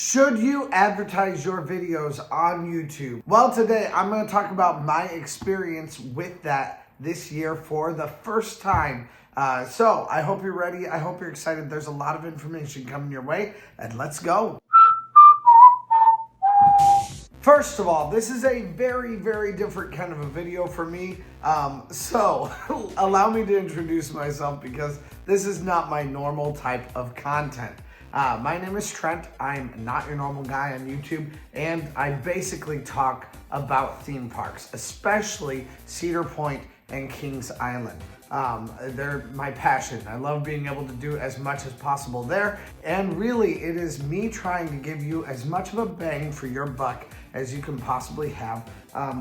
Should you advertise your videos on YouTube? Well, today I'm going to talk about my experience with that this year for the first time. So I hope you're ready. I hope you're excited. There's a lot of information coming your way, and let's go. First of all, this is a very, very different kind of a video for me. So allow me to introduce myself because this is not my normal type of content. My name is Trent. I'm not your normal guy on YouTube, and I basically talk about theme parks, especially Cedar Point and Kings Island. They're my passion. I love being able to do as much as possible there, and really it is me trying to give you as much of a bang for your buck as you can possibly have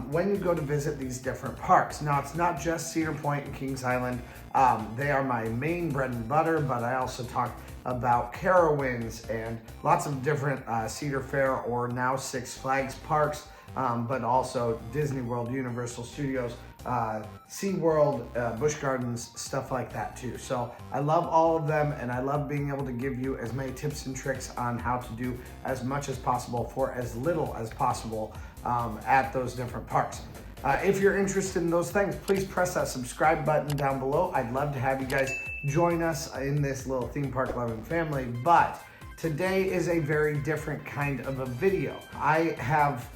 when you go to visit these different parks. Now, it's not just Cedar Point and Kings Island. They are my main bread and butter, but I also talk about Carowinds and lots of different Cedar Fair or now Six Flags parks, but also Disney World, Universal Studios, SeaWorld, Busch Gardens, stuff like that too. So I love all of them, and I love being able to give you as many tips and tricks on how to do as much as possible for as little as possible at those different parks. If you're interested in those things, please press that subscribe button down below. I'd love to have you guys join us in this little theme park loving family, but today is a very different kind of a video. I have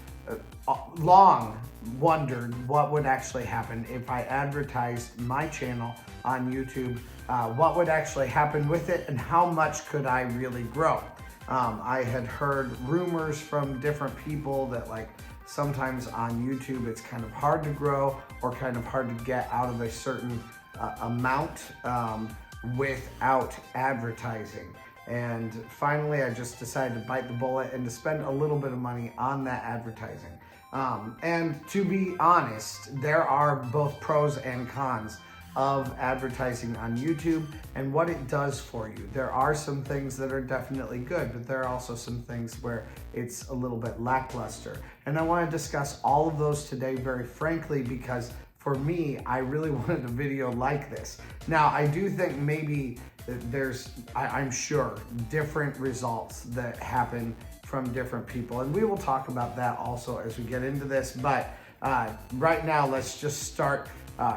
long wondered what would actually happen if I advertised my channel on YouTube, what would actually happen with it, and how much could I really grow. I had heard rumors from different people that sometimes on YouTube it's kind of hard to grow or kind of hard to get out of a certain amount without advertising. And finally, I just decided to bite the bullet and to spend a little bit of money on that advertising. And to be honest, there are both pros and cons of advertising on YouTube and what it does for you. There are some things that are definitely good, but there are also some things where it's a little bit lackluster. And I want to discuss all of those today very frankly, because for me, I really wanted a video like this. Now, I do think maybe there's, I'm sure, different results that happen from different people. And we will talk about that also as we get into this. But right now, let's just start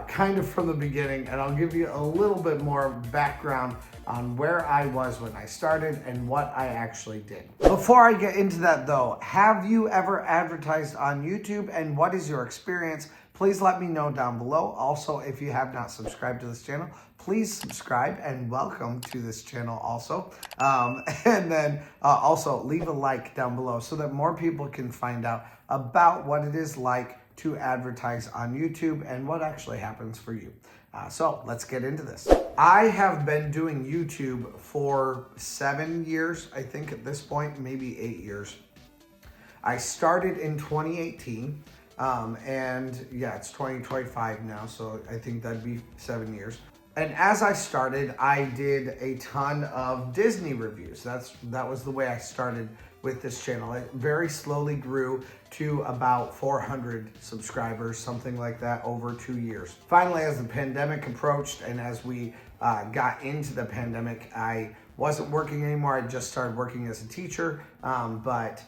kind of from the beginning, and I'll give you a little bit more background on where I was when I started and what I actually did. Before I get into that though, have you ever advertised on YouTube, and what is your experience? Please let me know down below. Also, if you have not subscribed to this channel, please subscribe, and welcome to this channel also. And then also leave a like down below so that more people can find out about what it is like to advertise on YouTube and what actually happens for you. So let's get into this. I have been doing YouTube for 7 years, I think at this point, maybe 8 years. I started in 2018. And yeah, it's 2025 now, so I think that'd be 7 years. And as I started, I did a ton of Disney reviews. That was the way I started with this channel. It very slowly grew to about 400 subscribers, something like that, over 2 years. Finally, as the pandemic approached and as we got into the pandemic, I wasn't working anymore. I just started working as a teacher, but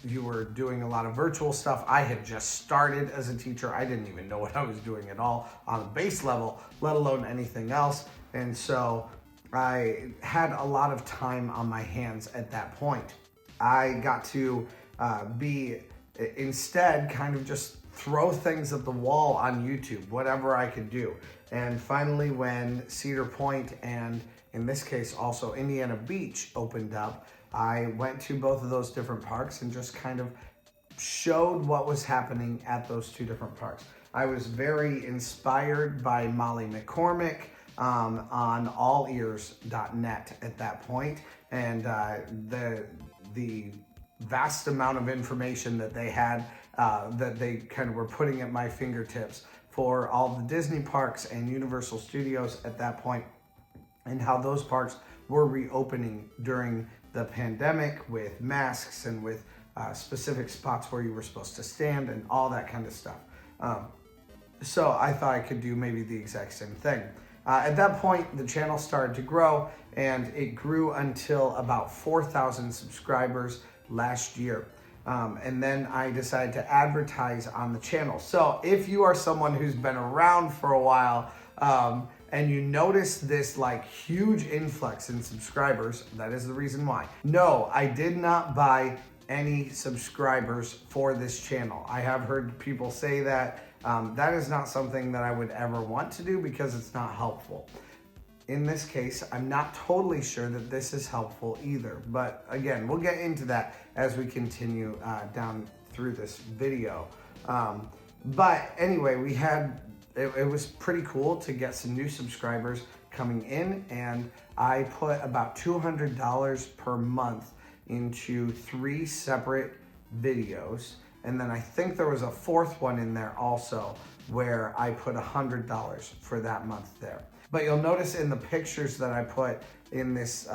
you were doing a lot of virtual stuff. I had just started as a teacher. I didn't even know what I was doing at all on a base level, let alone anything else. And so I had a lot of time on my hands at that point. I got to instead kind of just throw things at the wall on YouTube, whatever I could do. And finally, when Cedar Point and in this case also Indiana Beach opened up, I went to both of those different parks and just kind of showed what was happening at those two different parks. I was very inspired by Molly McCormick on allears.net at that point, and the vast amount of information that they had that they kind of were putting at my fingertips for all the Disney parks and Universal Studios at that point, and how those parks were reopening during the pandemic with masks and with specific spots where you were supposed to stand and all that kind of stuff. So I thought I could do maybe the exact same thing. At that point, the channel started to grow, and it grew until about 4,000 subscribers last year. And then I decided to advertise on the channel. So if you are someone who's been around for a while, and you notice this like huge influx in subscribers, that is the reason why. No, I did not buy any subscribers for this channel. I have heard people say that. That is not something that I would ever want to do because it's not helpful. In this case, I'm not totally sure that this is helpful either. But again, we'll get into that as we continue down through this video. But anyway, it was pretty cool to get some new subscribers coming in, and I put about $200 per month into 3 separate videos. And then I think there was a 4th one in there also where I put $100 for that month there. But you'll notice in the pictures that I put in this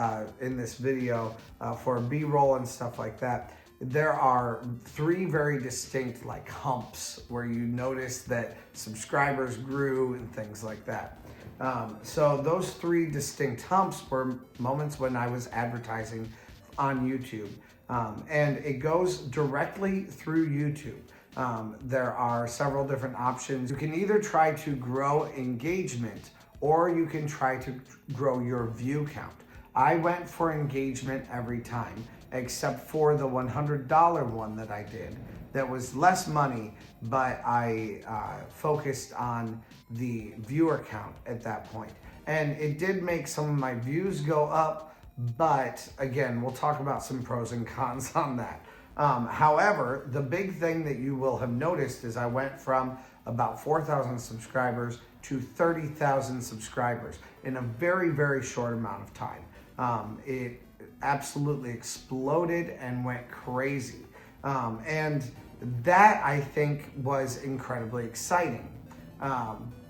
video for B-roll and stuff like that, there are 3 very distinct like humps where you notice that subscribers grew and things like that. So those 3 distinct humps were moments when I was advertising on YouTube. And it goes directly through YouTube. There are several different options. You can either try to grow engagement or you can try to grow your view count. I went for engagement every time, except for the $100 one that I did. That was less money, but I focused on the viewer count at that point. And it did make some of my views go up, but again, we'll talk about some pros and cons on that. However, the big thing that you will have noticed is I went from about 4,000 subscribers to 30,000 subscribers in a very, very short amount of time. It absolutely exploded and went crazy. And that I think was incredibly exciting.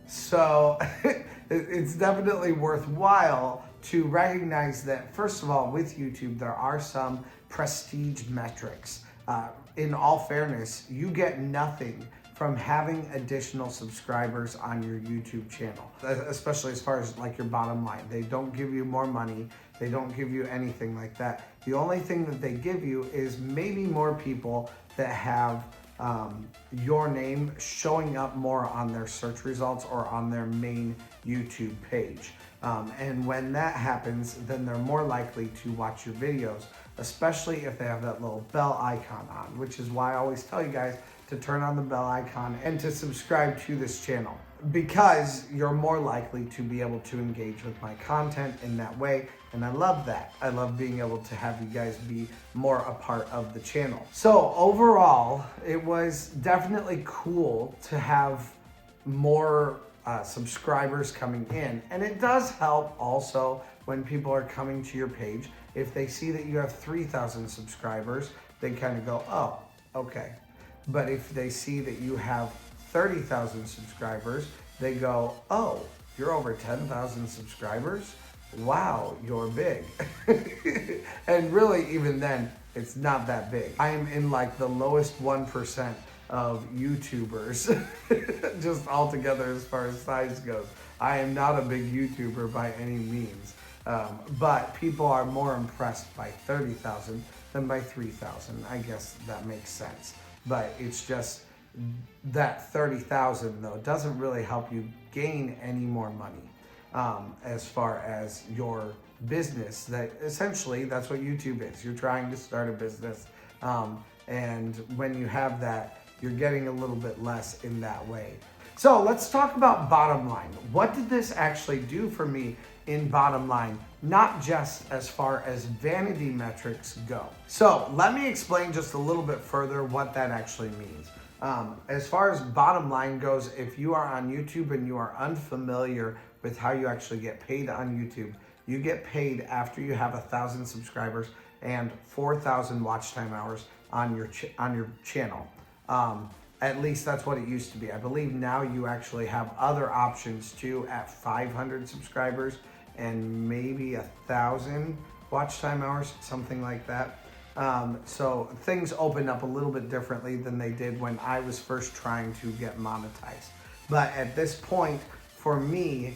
So it's definitely worthwhile to recognize that, first of all, with YouTube, there are some prestige metrics. In all fairness, you get nothing from having additional subscribers on your YouTube channel, especially as far as like your bottom line. They don't give you more money. They don't give you anything like that. The only thing that they give you is maybe more people that have your name showing up more on their search results or on their main YouTube page. And when that happens, then they're more likely to watch your videos, especially if they have that little bell icon on, which is why I always tell you guys to turn on the bell icon and to subscribe to this channel, because you're more likely to be able to engage with my content in that way. And I love that. I love being able to have you guys be more a part of the channel. So overall, it was definitely cool to have more subscribers coming in. And it does help also when people are coming to your page. If they see that you have 3,000 subscribers, they kind of go, oh, okay. But if they see that you have 30,000 subscribers, they go, oh, you're over 10,000 subscribers? Wow, you're big. And really, even then, it's not that big. I am in like the lowest 1% of YouTubers, just altogether as far as size goes. I am not a big YouTuber by any means, but people are more impressed by 30,000 than by 3,000. I guess that makes sense. But it's just that 30,000 though doesn't really help you gain any more money as far as your business. That essentially that's what YouTube is. You're trying to start a business, and when you have that, you're getting a little bit less in that way. So let's talk about bottom line. What did this actually do for me in bottom line, not just as far as vanity metrics go? So let me explain just a little bit further what that actually means. As far as bottom line goes, if you are on YouTube and you are unfamiliar with how you actually get paid on YouTube, you get paid after you have 1,000 subscribers and 4,000 watch time hours on your channel. At least that's what it used to be. I believe now you actually have other options too at 500 subscribers and maybe 1,000 watch time hours, something like that. So things open up a little bit differently than they did when I was first trying to get monetized. But at this point, for me,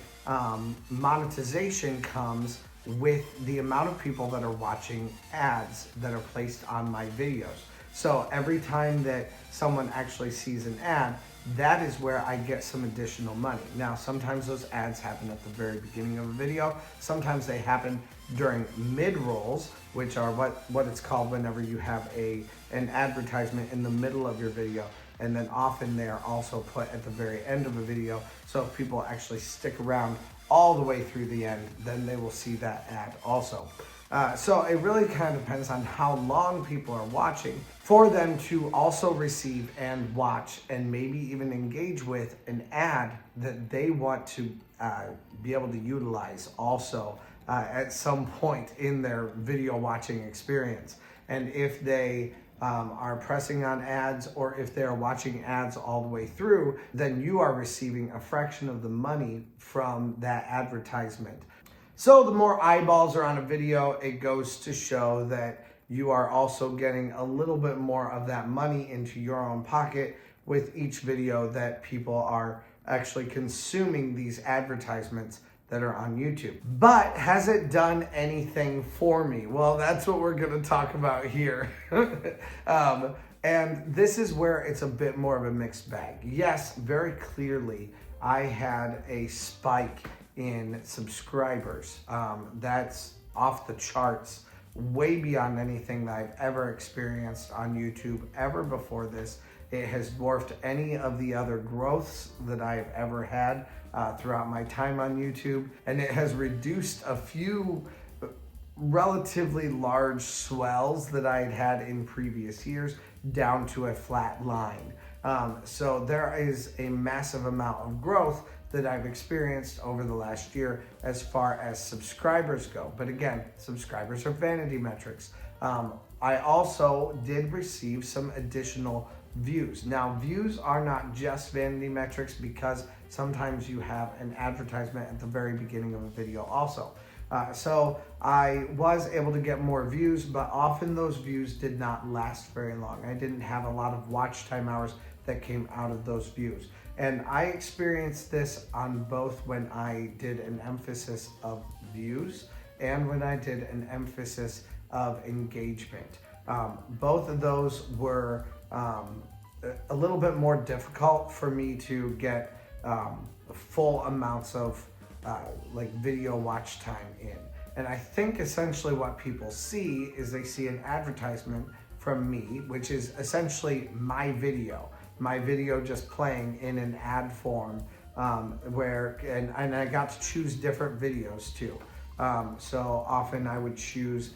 monetization comes with the amount of people that are watching ads that are placed on my videos. So every time that someone actually sees an ad, that is where I get some additional money. Now, sometimes those ads happen at the very beginning of a video. Sometimes they happen during mid-rolls, which are what it's called whenever you have an advertisement in the middle of your video. And then often they are also put at the very end of a video. So if people actually stick around all the way through the end, then they will see that ad also. So it really kind of depends on how long people are watching for them to also receive and watch and maybe even engage with an ad that they want to be able to utilize also at some point in their video watching experience. And if they are pressing on ads, or if they're watching ads all the way through, then you are receiving a fraction of the money from that advertisement. So the more eyeballs are on a video, it goes to show that you are also getting a little bit more of that money into your own pocket with each video that people are actually consuming these advertisements that are on YouTube. But has it done anything for me? Well, that's what we're gonna talk about here. And this is where it's a bit more of a mixed bag. Yes, very clearly, I had a spike in subscribers. That's off the charts, way beyond anything that I've ever experienced on YouTube ever before this. It has dwarfed any of the other growths that I've ever had throughout my time on YouTube. And it has reduced a few relatively large swells that I had in previous years down to a flat line. So there is a massive amount of growth that I've experienced over the last year as far as subscribers go. But again, subscribers are vanity metrics. I also did receive some additional views. Now, views are not just vanity metrics because sometimes you have an advertisement at the very beginning of a video also. So I was able to get more views, but often those views did not last very long. I didn't have a lot of watch time hours that came out of those views. And I experienced this on both when I did an emphasis of views and when I did an emphasis of engagement. Both of those were a little bit more difficult for me to get full amounts of like video watch time in. And I think essentially what people see is they see an advertisement from me, which is essentially my video just playing in an ad form, and I got to choose different videos too. So often I would choose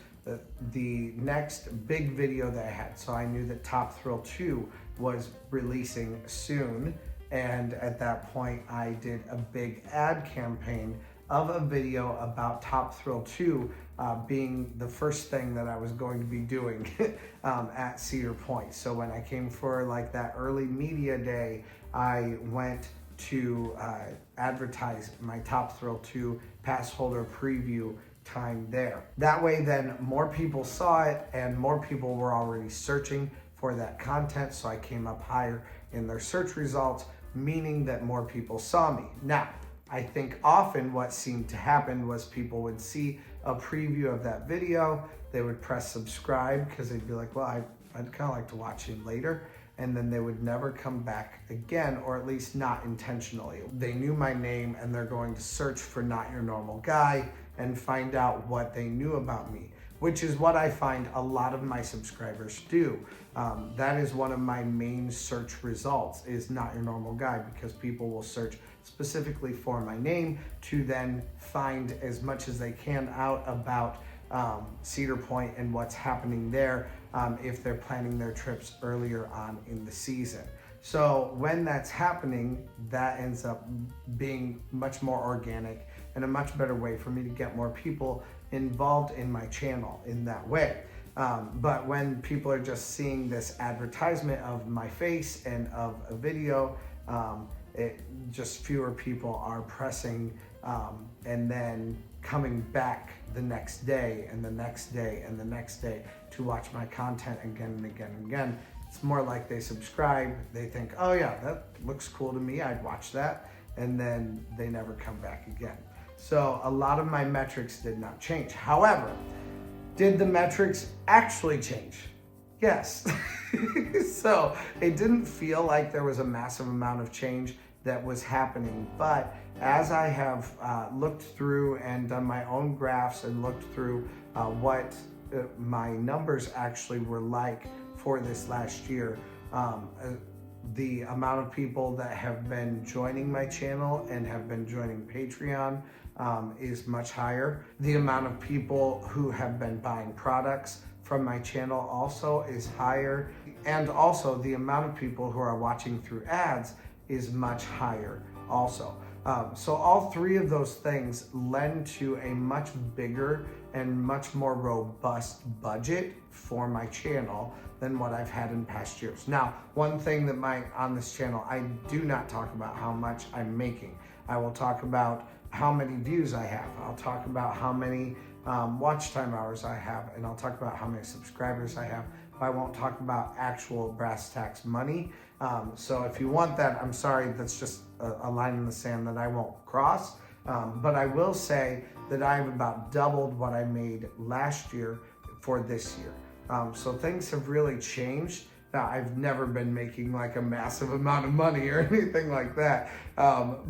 the next big video that I had. So I knew that Top Thrill 2 was releasing soon. And at that point I did a big ad campaign of a video about Top Thrill 2 being the first thing that I was going to be doing at Cedar Point. So when I came for like that early media day, I went to advertise my Top Thrill 2 pass holder preview time there. That way then more people saw it and more people were already searching for that content, so I came up higher in their search results, meaning that more people saw me. Now, I think often what seemed to happen was people would see a preview of that video, they would press subscribe because they'd be like, well, I'd kind of like to watch it later, and then they would never come back again, or at least not intentionally. They knew my name and they're going to search for Not Your Normal Guy and find out what they knew about me, which is what I find a lot of my subscribers do. That is one of my main search results, is Not Your Normal Guy, because people will search specifically for my name to then find as much as they can out about Cedar Point and what's happening there if they're planning their trips earlier on in the season. So when that's happening, that ends up being much more organic and a much better way for me to get more people involved in my channel in that way. But when people are just seeing this advertisement of my face and of a video, just fewer people are pressing and then coming back the next day and the next day and the next day to watch my content again and again and again. It's more like they subscribe, they think, oh yeah, that looks cool to me, I'd watch that. and then they never come back again. So a lot of my metrics did not change. However, did the metrics actually change? Yes. So it didn't feel like there was a massive amount of change that was happening, but as I have looked through and done my own graphs and looked through what my numbers actually were like for this last year, the amount of people that have been joining my channel and have been joining Patreon is much higher. The amount of people who have been buying products from my channel also is higher. And also the amount of people who are watching through ads is much higher also. So all three of those things lend to a much bigger and much more robust budget for my channel than what I've had in past years. Now, one thing that on this channel, I do not talk about how much I'm making. I will talk about how many views I have. I'll talk about how many watch time hours I have, and I'll talk about how many subscribers I have. I won't talk about actual brass tacks money. So if you want that, I'm sorry, that's just a line in the sand that I won't cross. But I will say that I've about doubled what I made last year for this year. So things have really changed. Now, I've never been making like a massive amount of money or anything like that,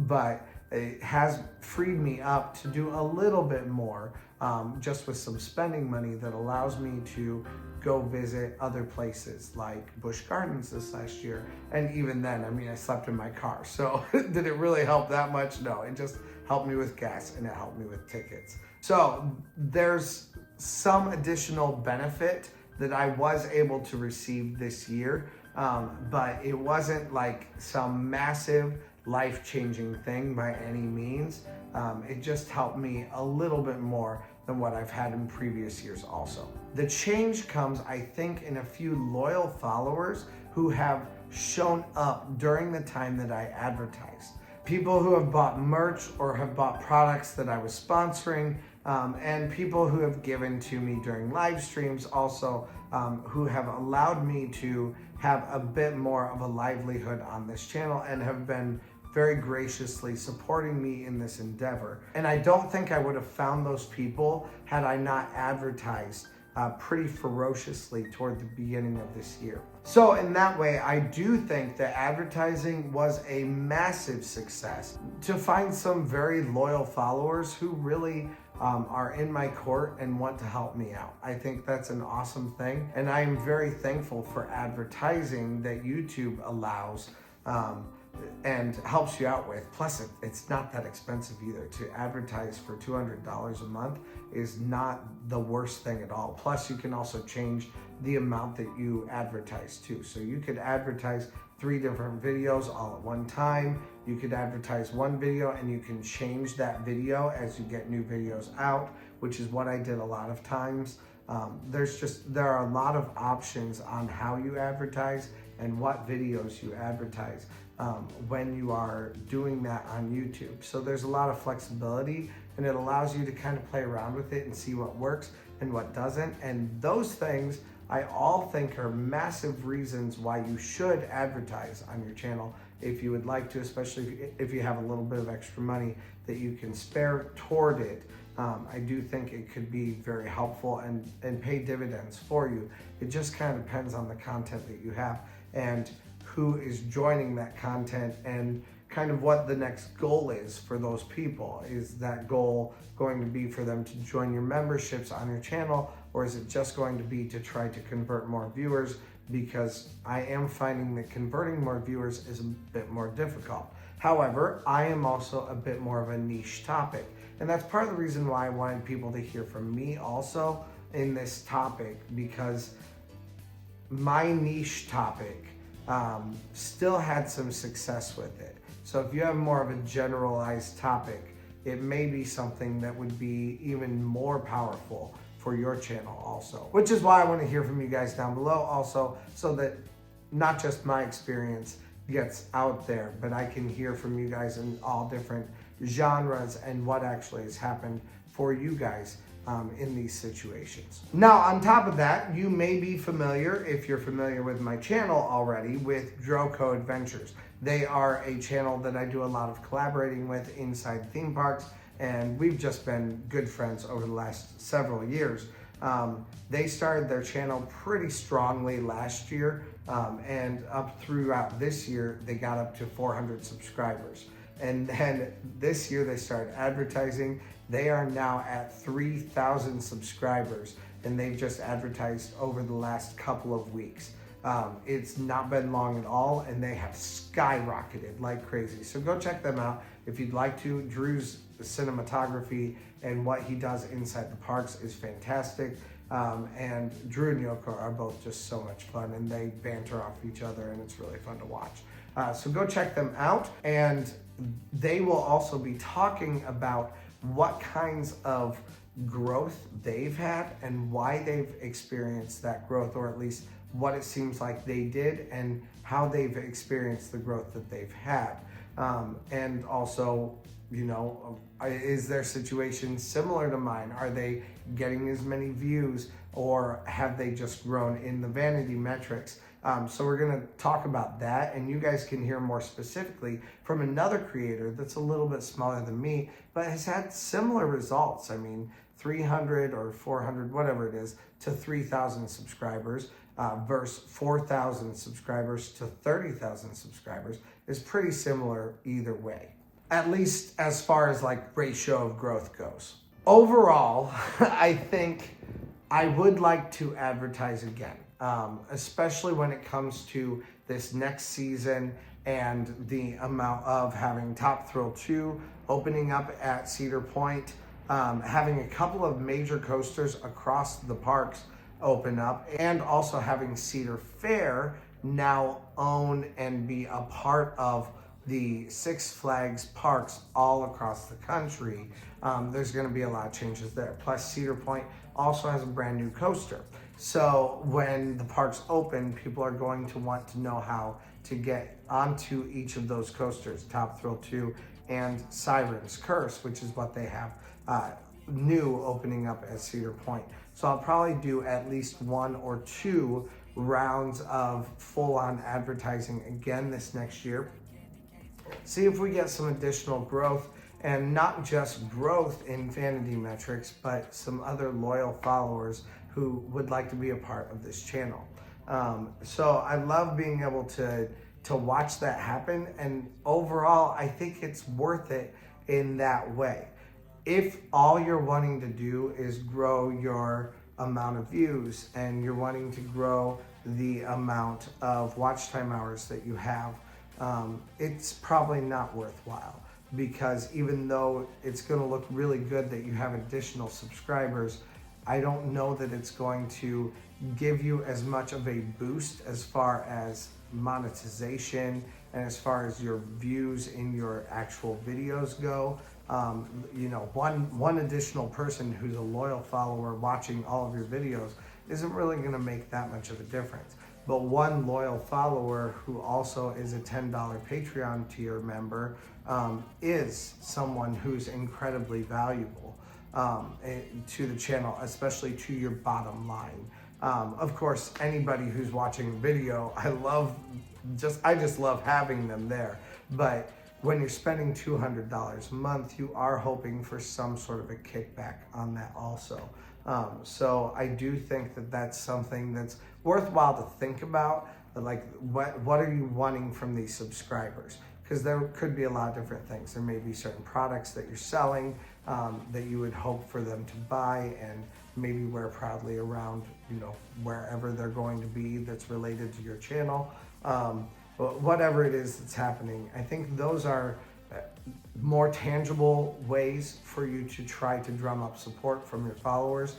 but it has freed me up to do a little bit more, just with some spending money that allows me to go visit other places like Busch Gardens this last year. And even then, I mean, I slept in my car. So did it really help that much? No, it just helped me with gas and it helped me with tickets. So there's some additional benefit that I was able to receive this year, but it wasn't like some massive life-changing thing by any means. It just helped me a little bit more than what I've had in previous years also. The change comes, I think, in a few loyal followers who have shown up during the time that I advertised. People who have bought merch or have bought products that I was sponsoring, and people who have given to me during live streams also, who have allowed me to have a bit more of a livelihood on this channel and have been very graciously supporting me in this endeavor. And I don't think I would have found those people had I not advertised pretty ferociously toward the beginning of this year. So in that way, I do think that advertising was a massive success. To find some very loyal followers who really are in my court and want to help me out. I think that's an awesome thing. And I am very thankful for advertising that YouTube allows and helps you out with. Plus, it's not that expensive either. To advertise for $200 a month is not the worst thing at all. Plus, you can also change the amount that you advertise to. So you could advertise 3 different videos all at one time. You could advertise one video and you can change that video as you get new videos out, which is what I did a lot of times. There are a lot of options on how you advertise and what videos you advertise when you are doing that on YouTube. So there's a lot of flexibility and it allows you to kind of play around with it and see what works and what doesn't. And those things I all think are massive reasons why you should advertise on your channel if you would like to, especially if you have a little bit of extra money that you can spare toward it. I do think it could be very helpful and pay dividends for you. It just kind of depends on the content that you have and who is joining that content and kind of what the next goal is for those people. Is that goal going to be for them to join your memberships on your channel, or is it just going to be to try to convert more viewers? Because I am finding that converting more viewers is a bit more difficult. However, I am also a bit more of a niche topic. And that's part of the reason why I wanted people to hear from me also in this topic, because my niche topic still had some success with it. So if you have more of a generalized topic, it may be something that would be even more powerful for your channel also. Which is why I want to hear from you guys down below also, so that not just my experience gets out there, but I can hear from you guys in all different genres and what actually has happened for you guys in these situations. Now, on top of that, you may be familiar, if you're familiar with my channel already, with Droko Adventures. They are a channel that I do a lot of collaborating with inside theme parks, and we've just been good friends over the last several years. They started their channel pretty strongly last year, and up throughout this year, they got up to 400 subscribers. And then this year they started advertising. They are now at 3,000 subscribers, and they've just advertised over the last couple of weeks. It's not been long at all, and they have skyrocketed like crazy. So go check them out if you'd like to. Drew's cinematography and what he does inside the parks is fantastic. And Drew and Yoko are both just so much fun, and they banter off each other, and it's really fun to watch. So go check them out, and they will also be talking about what kinds of growth they've had and why they've experienced that growth, or at least what it seems like they did and how they've experienced the growth that they've had. And also, you know, is their situation similar to mine? Are they getting as many views, or have they just grown in the vanity metrics? So we're gonna talk about that, and you guys can hear more specifically from another creator that's a little bit smaller than me, but has had similar results. I mean, 300 or 400, whatever it is, to 3,000 subscribers versus 4,000 subscribers to 30,000 subscribers is pretty similar either way, at least as far as like ratio of growth goes. Overall, I think I would like to advertise again, especially when it comes to this next season and the amount of having Top Thrill 2 opening up at Cedar Point, having a couple of major coasters across the parks open up, and also having Cedar Fair now own and be a part of the Six Flags parks all across the country. There's going to be a lot of changes there. Plus, Cedar Point also has a brand new coaster. So when the parks open, people are going to want to know how to get onto each of those coasters, Top Thrill 2 and Siren's Curse, which is what they have new opening up at Cedar Point. So I'll probably do at least 1 or 2 rounds of full-on advertising again this next year. See if we get some additional growth, and not just growth in vanity metrics, but some other loyal followers who would like to be a part of this channel. So I love being able to watch that happen, and overall I think it's worth it in that way. If all you're wanting to do is grow your amount of views and you're wanting to grow the amount of watch time hours that you have, it's probably not worthwhile, because even though it's going to look really good that you have additional subscribers, I don't know that it's going to give you as much of a boost as far as monetization and as far as your views in your actual videos go. You know, one additional person who's a loyal follower watching all of your videos isn't really going to make that much of a difference. But one loyal follower who also is a $10 Patreon tier member is someone who's incredibly valuable to the channel, especially to your bottom line. Of course, anybody who's watching a video, I just love having them there. But when you're spending $200 a month, you are hoping for some sort of a kickback on that also. So I do think that that's something that's worthwhile to think about. Like, what are you wanting from these subscribers? Because there could be a lot of different things. There may be certain products that you're selling that you would hope for them to buy and maybe wear proudly around, you know, wherever they're going to be that's related to your channel. But whatever it is that's happening, I think those are more tangible ways for you to try to drum up support from your followers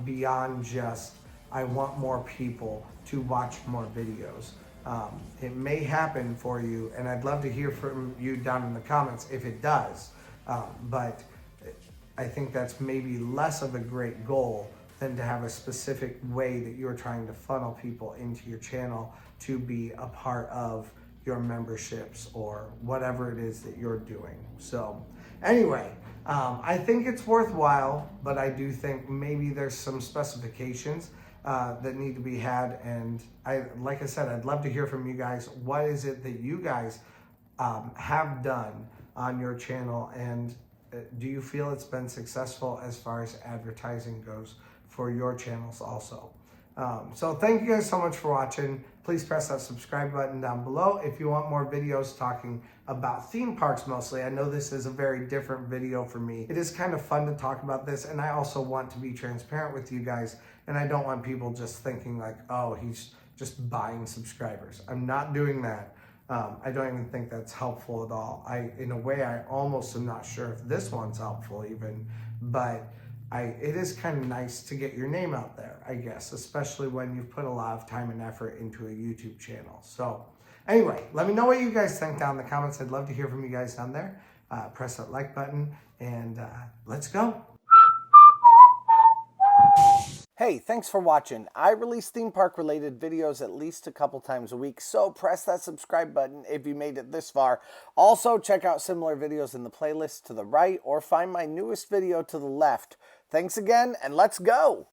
beyond just, I want more people to watch more videos. It may happen for you, and I'd love to hear from you down in the comments if it does, but I think that's maybe less of a great goal than to have a specific way that you're trying to funnel people into your channel to be a part of your memberships or whatever it is that you're doing. So anyway, I think it's worthwhile, but I do think maybe there's some specifications that need to be had. And like I said, I'd love to hear from you guys. What is it that you guys have done on your channel, and do you feel it's been successful as far as advertising goes for your channels also? So thank you guys so much for watching. Please press that subscribe button down below if you want more videos talking about theme parks mostly. I know this is a very different video for me. It is kind of fun to talk about this, and I also want to be transparent with you guys, and I don't want people just thinking like, oh, he's just buying subscribers. I'm not doing that. I don't even think that's helpful at all. In a way, I almost am not sure if this one's helpful even, but it is kind of nice to get your name out there, I guess, especially when you've put a lot of time and effort into a YouTube channel. So anyway, let me know what you guys think down in the comments. I'd love to hear from you guys down there. Press that like button, and let's go. Hey, thanks for watching. I release theme park related videos at least a couple times a week, so press that subscribe button if you made it this far. Also, check out similar videos in the playlist to the right, or find my newest video to the left. Thanks again, and let's go!